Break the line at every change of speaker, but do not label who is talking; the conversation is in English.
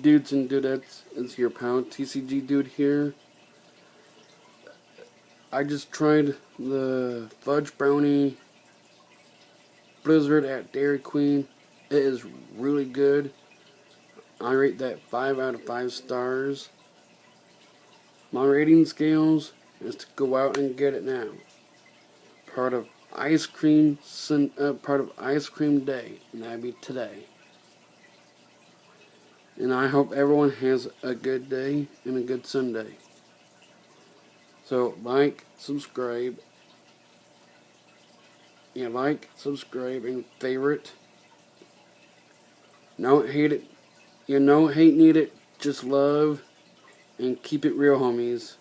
dudes and dudettes? It's your pal TCG dude here. I just tried the Fudge Brownie Blizzard at Dairy Queen. It is really good. I rate that 5 out of 5 stars. My rating scales is to go out and get it now. Part of Ice Cream Day, and that'd be today. And I hope everyone has a good day and a good Sunday. So like, subscribe, and favorite. Don't hate it. No hate needed. Just love and keep it real, homies.